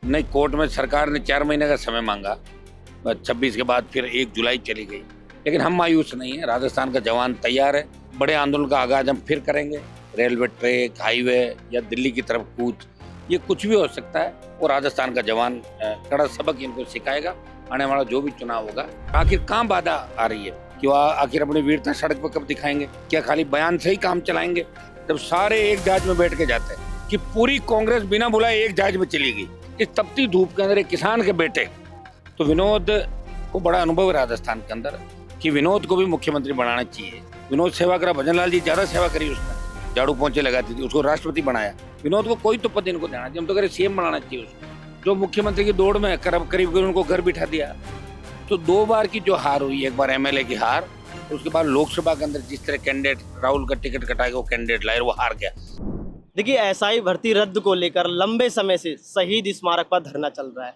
नहीं, कोर्ट में सरकार ने 4 महीने का समय मांगा, 26 के बाद फिर 1 जुलाई चली गई। लेकिन हम मायूस नहीं है, राजस्थान का जवान तैयार है। बड़े आंदोलन का आगाज हम फिर करेंगे। रेलवे ट्रैक, हाईवे या दिल्ली की तरफ कूच, ये कुछ भी हो सकता है। और राजस्थान का जवान कड़ा सबक इनको सिखाएगा। आने वाला जो भी चुनाव होगा, आखिर कहाँ बाधा आ रही है कि वह आखिर अपनी वीरता सड़क पर कब दिखाएंगे? क्या खाली बयान से ही काम चलाएंगे? जब सारे एक जहाज में बैठ के जाते हैं कि पूरी कांग्रेस बिना बुलाए एक जहाज में चली गई, इस तपती धूप के अंदर एक किसान के बेटे, तो विनोद को बड़ा अनुभव है राजस्थान के अंदर कि विनोद को भी मुख्यमंत्री बनाना चाहिए। विनोद सेवा करा, भजन लाल जी ज्यादा सेवा करी उसने, झाड़ू पोंछे लगाती थी, उसको राष्ट्रपति बनाया। विनोद को कोई तो पद इनको देना चाहिए, हम तो कह रहे सीएम बनाना चाहिए उसको। जो मुख्यमंत्री की दौड़ में करीब उनको घर बिठा दिया। तो 2 बार की जो हार हुई, एक बार एमएलए की हार, उसके बाद लोकसभा के अंदर जिस तरह कैंडिडेट राहुल का टिकट कटा के वो कैंडिडेट लाए, वो हार गया। देखिए, एसआई भर्ती रद्द को लेकर लंबे समय से शहीद स्मारक पर धरना चल रहा है।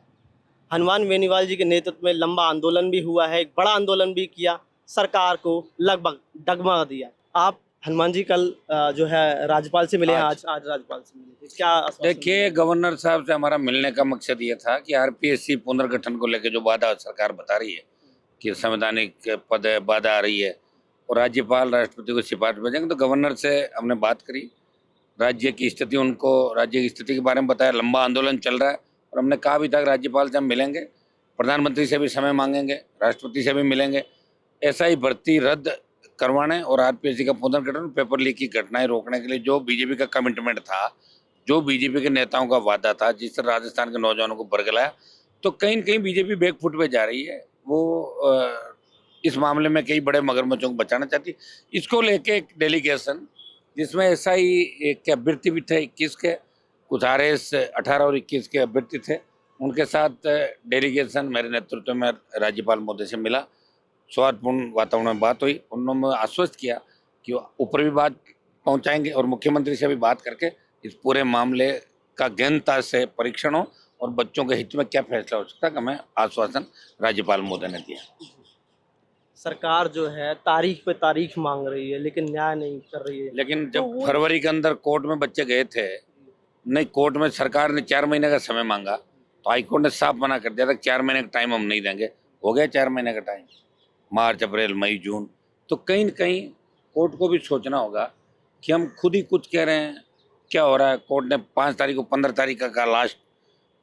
हनुमान बेनीवाल जी के नेतृत्व में लंबा आंदोलन भी हुआ है, एक बड़ा आंदोलन भी किया, सरकार को लगभग डगमगा दिया। आप हनुमान जी कल जो है राज्यपाल से मिले हैं, आज राज्यपाल से मिले थे, क्या आश्वासन देखिए, मिला? गवर्नर साहब से हमारा मिलने का मकसद ये था कि आरपीएससी पुनर्गठन को लेकर जो बाधा सरकार बता रही है कि संवैधानिक पद है, बाधा आ रही है और राज्यपाल राष्ट्रपति को सिफारिश भेजेंगे, तो गवर्नर से हमने बात करी। राज्य की स्थिति, उनको राज्य की स्थिति के बारे में बताया। लंबा आंदोलन चल रहा है और हमने कहा भी था कि राज्यपाल से हम मिलेंगे, प्रधानमंत्री से भी समय मांगेंगे, राष्ट्रपति से भी मिलेंगे। ऐसा ही भर्ती रद्द करवाने और आरपीएससी का पुनर्गठन, पेपर लीक की घटनाएं रोकने के लिए जो बीजेपी का कमिटमेंट था, जो बीजेपी के नेताओं का वादा था, जिस तरह राजस्थान के नौजवानों को बरगलाया, तो कहीं न कहीं बीजेपी बैकफुट पे जा रही है। वो इस मामले में कई बड़े मगरमच्छों को बचाना चाहती है। इसको लेके एक डेलीगेशन, जिसमें एसआई के अभ्यर्थी भी थे 21 के, कुछ आरएस 18 और 21 के अभ्यर्थी थे, उनके साथ डेलीगेशन मेरे नेतृत्व में राज्यपाल महोदय से मिला। सौहार्दपूर्ण वातावरण में बात हुई। उन्होंने आश्वस्त किया कि वो ऊपर भी बात पहुंचाएंगे और मुख्यमंत्री से भी बात करके इस पूरे मामले का गहनता से परीक्षण हो और बच्चों के हित में क्या फैसला हो सकता है, हमें आश्वासन राज्यपाल महोदय ने दिया। सरकार जो है तारीख पे तारीख मांग रही है, लेकिन न्याय नहीं कर रही है। लेकिन तो जब वो फरवरी के अंदर कोर्ट में बच्चे गए थे, नहीं, कोर्ट में सरकार ने 4 महीने का समय मांगा, तो हाईकोर्ट ने साफ मना कर दिया था 4 महीने का टाइम हम नहीं देंगे। हो गया 4 महीने का टाइम, मार्च, अप्रैल, मई, जून। तो कहीं न कहीं कोर्ट को भी सोचना होगा कि हम खुद ही कुछ कह रहे हैं, क्या हो रहा है। कोर्ट ने 5 तारीख को 15 तारीख का कहा, लास्ट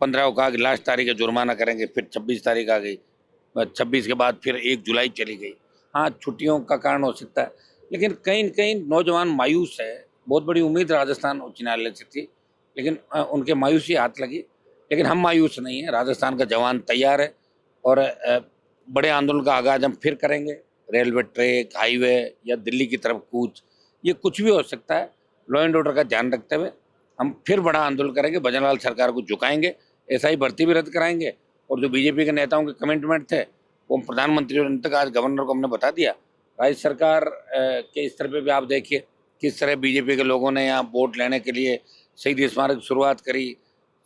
15 को कहा कि लास्ट तारीख है जुर्माना करेंगे, फिर 26 तारीख आ गई, 26 के बाद फिर 1 जुलाई चली गई। हाँ, छुट्टियों का कारण हो सकता है, लेकिन कहीं न कहीं नौजवान मायूस है। बहुत बड़ी उम्मीद राजस्थान उच्च न्यायालय से थी, लेकिन उनके मायूसी हाथ लगी। लेकिन हम मायूस नहीं है, राजस्थान का जवान तैयार है और बड़े आंदोलन का आगाज हम फिर करेंगे। रेलवे ट्रैक, हाईवे या दिल्ली की तरफ कूच, ये कुछ भी हो सकता है। लॉ एंड ऑर्डर का ध्यान रखते हुए हम फिर बड़ा आंदोलन करेंगे, भजनलाल सरकार को झुकाएंगे, ऐसा ही भर्ती भी रद्द कराएंगे। और जो बीजेपी के नेताओं के कमिटमेंट थे, वो प्रधानमंत्री और तक आज गवर्नर को हमने बता दिया। राज्य सरकार के स्तर पे भी आप देखिए किस तरह बीजेपी के लोगों ने यहाँ वोट लेने के लिए शहीद स्मारक की शुरुआत करी,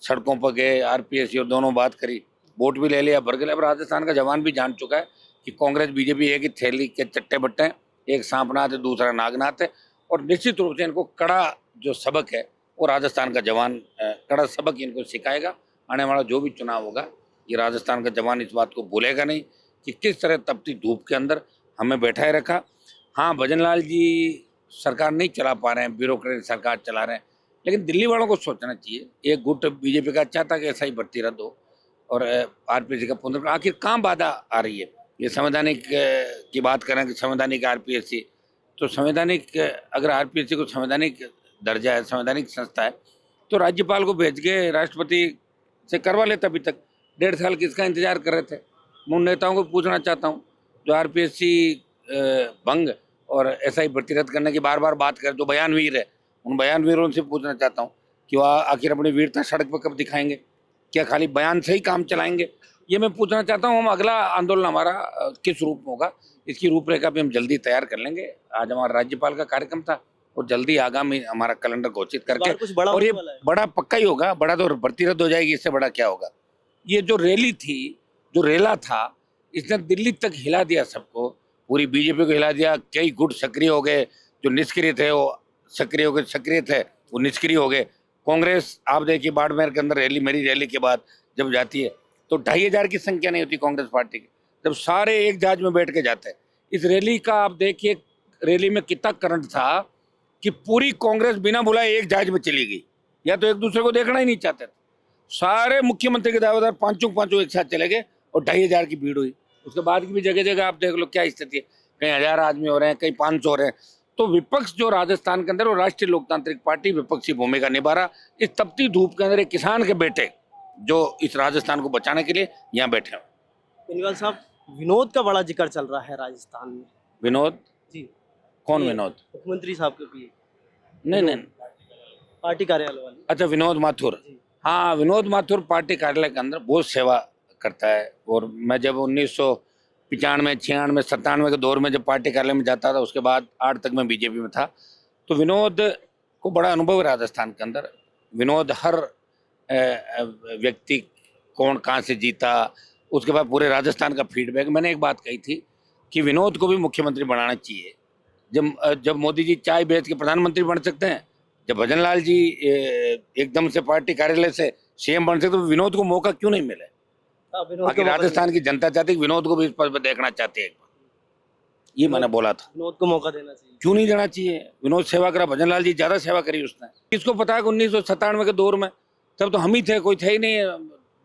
सड़कों पर गए, आरपीएससी और दोनों बात करी, वोट भी ले लिया, भर गए। अब राजस्थान का जवान भी जान चुका है कि कांग्रेस बीजेपी एक ही थैली के चट्टे बट्टे हैं, एक सांपनाथ है, दूसरा नागनाथ है। और निश्चित रूप से इनको कड़ा जो सबक है, वो राजस्थान का जवान कड़ा सबक इनको सिखाएगा। आने वाला जो भी चुनाव होगा, ये राजस्थान का जवान इस बात को भूलेगा नहीं कि किस तरह तपती धूप के अंदर हमें बैठाए रखा। हाँ, भजनलाल जी सरकार नहीं चला पा रहे हैं, ब्यूरोक्रेट सरकार चला रहे हैं, लेकिन दिल्ली वालों को सोचना चाहिए। एक गुट बीजेपी का चाहता कि ऐसा ही भर्ती रद्द हो और आरपीएससी का पुनर्गठन, आखिर कहाँ बाधा आ रही है। ये संवैधानिक की बात करें कि संवैधानिक आरपीएससी, तो संवैधानिक अगर आरपीएससी को संवैधानिक दर्जा है, संवैधानिक संस्था है, तो राज्यपाल को भेज के राष्ट्रपति से करवा लेता। अभी तक 1.5 साल किसका इंतजार कर रहे थे। मैं उन नेताओं को पूछना चाहता हूँ जो आरपीएससी भंग और एसआई भर्ती रद्द करने की बार बार बात कर, जो बयानवीर है, उन बयानवीरों से पूछना चाहता हूँ कि वह आखिर अपनी वीरता सड़क पर कब दिखाएंगे? क्या खाली बयान से ही काम चलाएंगे? ये मैं पूछना चाहता हूँ। हम अगला आंदोलन हमारा किस रूप में होगा, इसकी रूपरेखा भी हम जल्दी तैयार कर लेंगे। आज हमारा राज्यपाल का कार्यक्रम था और जल्दी आगामी हमारा कैलेंडर घोषित करके, कुछ बड़ा और ये होने वाला है। बड़ा पक्का ही होगा। बड़ा तो भर्ती रद्द हो जाएगी, इससे बड़ा क्या होगा। ये जो रैली थी, जो रेला था, इसने दिल्ली तक हिला दिया सबको, पूरी बीजेपी को हिला दिया। कई गुट सक्रिय हो गए, जो निष्क्रिय थे वो सक्रिय हो गए, सक्रिय थे वो निष्क्रिय हो गए। कांग्रेस, आप देखिए बाड़मेर के अंदर रैली, मेरी रैली के बाद जब जाती है तो 2500 की संख्या नहीं होती कांग्रेस पार्टी की, जब सारे एक जहाज में बैठ के जाते हैं। इस रैली का आप देखिए, रैली में कितना करंट था कि पूरी कांग्रेस बिना बुलाए एक जहाज में चली गई, या तो एक दूसरे को देखना ही नहीं चाहते थे। सारे मुख्यमंत्री के दावेदार पांचों एक साथ चले गए और 2500 की भीड़ हुई। उसके बाद की भी जगह जगह आप देख लो क्या स्थिति है, कहीं 1000 आदमी हो रहे हैं, कहीं 500 हो रहे हैं। तो विपक्ष जो राजस्थान के अंदर, वो राष्ट्रीय लोकतांत्रिक पार्टी विपक्षी भूमिका निभा रहा। इस तपती धूप के अंदर एक किसान के बेटे जो इस राजस्थान को बचाने के लिए यहाँ बैठे हैं। बेनीवाल साहब, विनोद का बड़ा जिक्र चल रहा है राजस्थान में। विनोद? जी। कौन ये विनोद? मुख्यमंत्री साहब के भी नहीं, पार्टी कार्यालय वाले। अच्छा, विनोद माथुर। जी। हाँ, विनोद माथुर पार्टी कार्यालय के अंदर बहुत सेवा करता है। और मैं जब 1995, 96, 97 के दौर में जब पार्टी कार्यालय में जाता था, उसके बाद 8 तक मैं बीजेपी में था, तो विनोद को बड़ा अनुभव है राजस्थान के अंदर। विनोद हर व्यक्ति कौन कहाँ से जीता, उसके बाद पूरे राजस्थान का फीडबैक। मैंने एक बात कही थी कि विनोद को भी मुख्यमंत्री बनाना चाहिए। जब मोदी जी चाय बेच के प्रधानमंत्री बन सकते हैं, जब भजन लाल जी एकदम से पार्टी कार्यालय से सीएम बन सकते, तो विनोद को मौका क्यों नहीं मिले? विनोद बाकी को मौका राजस्थान की जनता चाहती है कि विनोद को भी इस पद पर देखना चाहती है। ये मैंने बोला था। विनोद को मौका देना चाहिए। क्यों नहीं देना चाहिए? विनोद सेवा करा, भजन लाल जी ज्यादा सेवा करी उसने। किसको पता है कि 1997 के दौर में तब तो हम ही थे, कोई थे ही नहीं।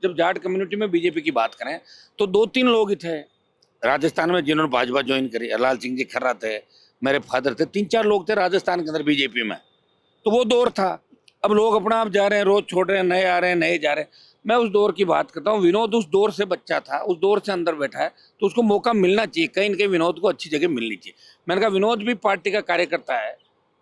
जब जाट कम्युनिटी में बीजेपी की बात करें तो 2-3 लोग ही थे राजस्थान में जिन्होंने भाजपा ज्वाइन करी। हरलाल सिंह जी खर्रा थे, मेरे फादर थे, 3-4 लोग थे राजस्थान के अंदर बीजेपी में। तो वो दौर था। अब लोग अपना आप जा रहे हैं, रोज छोड़ रहे हैं, नए आ रहे हैं, नए जा रहे हैं। मैं उस दौर की बात करता हूँ। विनोद उस दौर से बच्चा था, उस दौर से अंदर बैठा है, तो उसको मौका मिलना चाहिए। कहीं न कहीं विनोद को अच्छी जगह मिलनी चाहिए। मैंने कहा विनोद भी पार्टी का कार्यकर्ता है,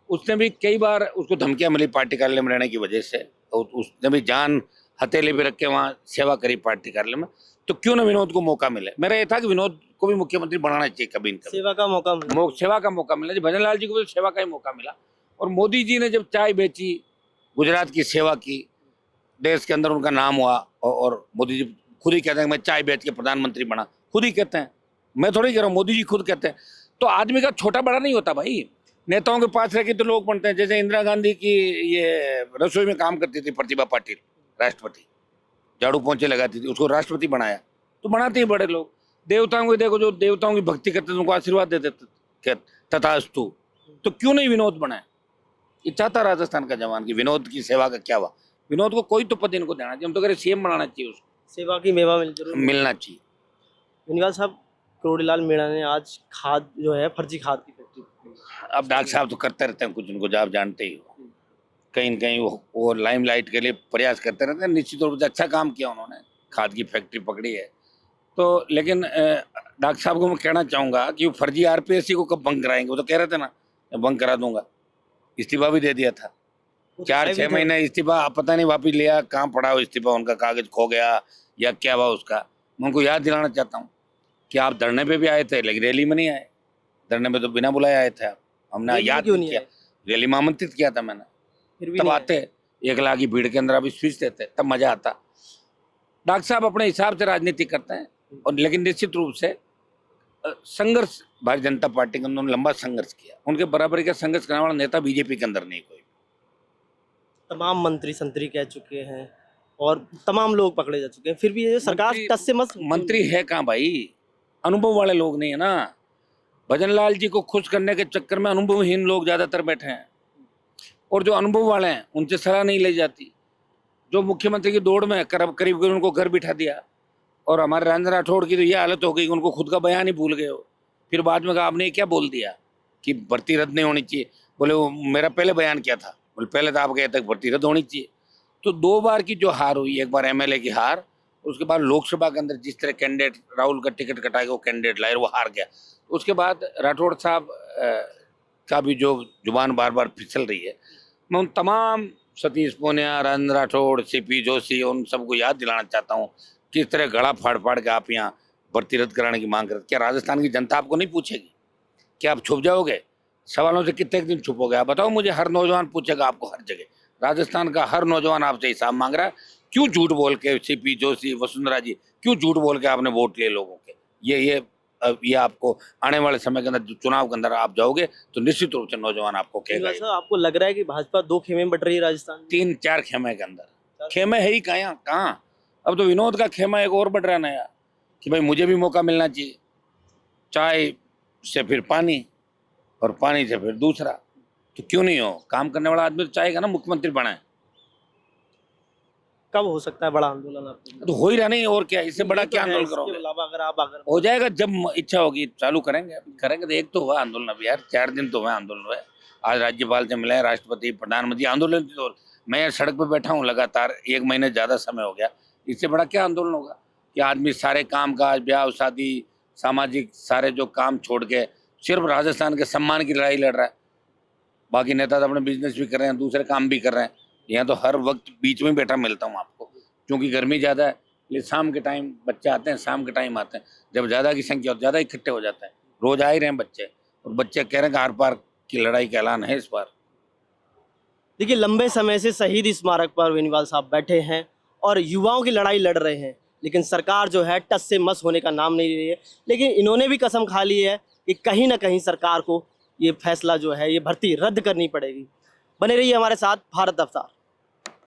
उसने भी कई बार उसको धमकियां मिली पार्टी कार्यालय में रहने की वजह से, तो उसने भी जान हथेली पे रख के वहाँ सेवा करी पार्टी कार्यालय में। तो क्यों ना विनोद को मौका मिले? मेरा ये था कि विनोद को भी मुख्यमंत्री बनाना चाहिए कभी न कभी। सेवा का मौका मिला। सेवा का मौका मिला। भजन लाल जी को भी सेवा का ही मौका मिला। और मोदी जी ने जब चाय बेची, गुजरात की सेवा की, देश के अंदर उनका नाम हुआ। और मोदी जी खुद ही कहते हैं मैं चाय बेच के प्रधानमंत्री बना, खुद ही कहते हैं, मैं थोड़ी कह रहा हूँ, मोदी जी खुद कहते हैं। तो आदमी का छोटा बड़ा नहीं होता भाई, नेताओं के पास रह के तो लोग बनते हैं। जैसे इंदिरा गांधी की ये रसोई में काम करती थी प्रतिभा पाटिल, राष्ट्रपति, झाड़ू पोंछे लगाती थी, उसको राष्ट्रपति बनाया। तो बनाते ही बड़े लोग। देवताओं को देखो, जो देवताओं की भक्ति करते थे उनको आशीर्वाद देते थे, तथास्तु। तो क्यों नहीं विनोद बनाए? इच्छा था राजस्थान का जवान की विनोद की सेवा का क्या हुआ? विनोद को कोई तो पद इनको देना चाहिए। हम तो कह रहे सीएम बनाना चाहिए, उसको सेवा की मेवा मिलना चाहिए। बेनीवाल साहब, करोड़ीलाल मीणा ने आज खाद जो है, फर्जी खाद की फैक्ट्री। अब डॉक्टर साहब तो करते रहते हैं कुछ, उनको जो आप जानते ही हो, कहीं न कहीं वो लाइमलाइट के लिए प्रयास करते रहते हैं। निश्चित रूप से अच्छा काम किया उन्होंने, खाद की फैक्ट्री पकड़ी है। तो लेकिन डॉक्टर साहब को मैं कहना चाहूँगा कि वो फर्जी आरपीएससी को कब बंद कराएंगे? वो तो कह रहे थे ना, मैं बंद करा दूंगा। इस्तीफा भी दे दिया था। 4-6 महीने इस्तीफा, आप पता नहीं वापिस लिया, कहाँ पड़ा हो इस्तीफा, उनका कागज खो गया या क्या हुआ उसका। मैं उनको याद दिलाना चाहता हूँ कि आप धरने पे भी आए थे, लेकिन रैली में नहीं आए। धरने पे तो बिना बुलाए आए थे आप, हमने याद नहीं किया। रैली में आमंत्रित किया था मैंने, फिर भी तब आते 1 लाख की भीड़ के अंदर अभी स्पीच देते, तब मजा आता। डॉक्टर साहब अपने हिसाब से राजनीति करते हैं। और लेकिन निश्चित रूप से संघर्ष भारतीय जनता पार्टी के अंदर लंबा संघर्ष किया। उनके बराबरी का संघर्ष करने वाला नेता बीजेपी के अंदर नहीं कोई। तमाम मंत्री संतरी कह चुके हैं और तमाम लोग पकड़े जा चुके हैं, फिर भी ये सरकार टस से मस। मंत्री है कहाँ भाई? अनुभव वाले लोग नहीं है ना। भजन लाल जी को खुश करने के चक्कर में अनुभवहीन लोग ज्यादातर बैठे हैं, और जो अनुभव वाले हैं उनसे सलाह नहीं ली जाती। जो मुख्यमंत्री की दौड़ में करीब उनको घर बिठा दिया। और हमारे राजेंद्र राठौड़ की तो ये हालत हो गई कि उनको खुद का बयान ही भूल गए हो। फिर बाद में कहा आपने क्या बोल दिया कि भर्ती रद्द नहीं होनी चाहिए। बोले वो मेरा पहले बयान क्या था? बोले पहले तो आप कहते भर्ती रद्द होनी चाहिए। तो 2 बार की जो हार हुई, एक बार एमएलए की हार, उसके बाद लोकसभा के अंदर जिस तरह कैंडिडेट राहुल का टिकट कटा के वो कैंडिडेट लाए, वो हार गया। उसके बाद राठौड़ साहब का भी जो जुबान बार बार फिसल रही है, मैं उन तमाम सतीश पूनिया, राजेंद्र राठौड़, सीपी जोशी, उन सबको याद दिलाना चाहता हूँ किस तरह गला फाड़ फाड़ के आप यहाँ भर्ती रद्द कराने की मांग करते। क्या राजस्थान की जनता आपको नहीं पूछेगी? क्या आप छुप जाओगे? सवालों से कितने दिन छुपोगे? आप बताओ मुझे। हर नौजवान पूछेगा आपको हर जगह। राजस्थान का हर नौजवान आपसे हिसाब मांग रहा है। क्यों झूठ बोल के सीपी जोशी, वसुंधरा जी, क्यों झूठ बोल के आपने वोट लिए लोगों के? ये आपको आने वाले समय के अंदर, चुनाव के अंदर आप जाओगे तो निश्चित रूप से नौजवान आपको कहेगा। आपको लग रहा है कि भाजपा 2 खेमे में बट रही है राजस्थान? 3-4 खेमे के अंदर। खेमे है ही कहाँ? अब तो विनोद का खेमा एक और बढ़ रहा है नया कि भाई मुझे भी मौका मिलना चाहिए, चाय से फिर पानी और पानी से फिर दूसरा, तो क्यों नहीं हो? काम करने वाला आदमी तो चाहेगा ना मुख्यमंत्री बनाए। कब हो सकता है बड़ा आंदोलन आपके लिए? तो हो ही रहा नहीं, और क्या, इससे बड़ा ये तो क्या है, आंदोलन इसके करोगे? अलावा अगर हो जाएगा जब इच्छा होगी चालू करेंगे, करेंगे। तो एक तो हुआ आंदोलन अभी यार, 4 दिन तो हुआ आंदोलन हुआ है। आज राज्यपाल से मिले, राष्ट्रपति, प्रधानमंत्री, आंदोलन तो मैं यार सड़क पे बैठा हूँ लगातार 1 महीने ज्यादा समय हो गया। इससे बड़ा क्या आंदोलन होगा कि आदमी सारे काम काज, ब्याह शादी, सामाजिक सारे जो काम छोड़ के सिर्फ राजस्थान के सम्मान की लड़ाई लड़ रहा है। बाकी नेता तो अपने बिजनेस भी कर रहे हैं, दूसरे काम भी कर रहे हैं। यहाँ तो हर वक्त बीच में बैठा मिलता हूँ आपको, क्योंकि गर्मी ज़्यादा है। इसलिए शाम के टाइम बच्चे आते हैं, शाम के टाइम आते हैं, जब ज़्यादा की संख्या हो ज़्यादा इकट्ठे हो जाते हैं। रोज आ ही रहे हैं बच्चे, और बच्चे कह रहे हैं कि आर पार की लड़ाई का ऐलान है इस बार। देखिए, लंबे समय से शहीद स्मारक पर बेनीवाल साहब बैठे हैं और युवाओं की लड़ाई लड़ रहे हैं, लेकिन सरकार जो है टस से मस होने का नाम नहीं ले रही है। लेकिन इन्होंने भी कसम खा ली है कि कहीं ना कहीं सरकार को ये फैसला जो है, ये भर्ती रद्द करनी पड़ेगी। बने रहिए हमारे साथ, भारत अवतार।